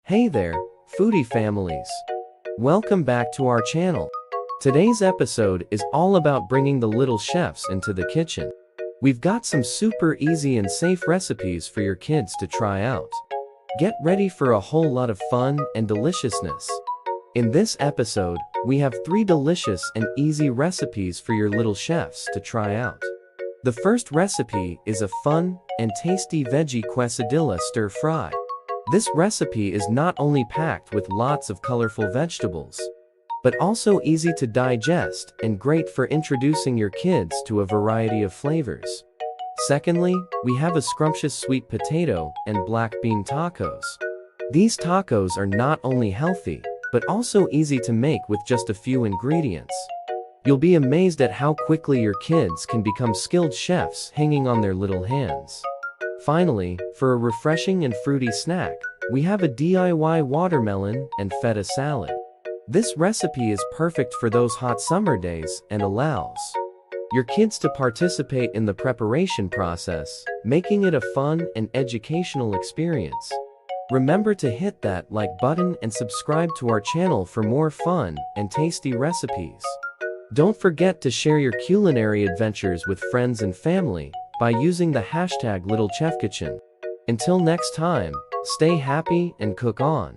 Hey there, foodie families. Welcome back to our channel. Today's episode is all about bringing the little chefs into the kitchen. We've got some super easy and safe recipes for your kids to try out. Get ready for a whole lot of fun and deliciousness. In this episode, we have 3 delicious and easy recipes for your little chefs to try out. The first recipe is a fun and tasty veggie quesadilla stir fry. This recipe is not only packed with lots of colorful vegetables, but also easy to digest and great for introducing your kids to a variety of flavors. Secondly, we have a scrumptious sweet potato and black bean tacos. These tacos are not only healthy, but also easy to make with just a few ingredients. You'll be amazed at how quickly your kids can become skilled chefs hanging on their little hands. Finally, for a refreshing and fruity snack, we have a DIY watermelon and feta salad. This recipe is perfect for those hot summer days and allows your kids to participate in the preparation process, making it a fun and educational experience. Remember to hit that like button and subscribe to our channel for more fun and tasty recipes. Don't forget to share your culinary adventures with friends and family by using the hashtag LittleChefKitchen. Until next time, stay happy and cook on.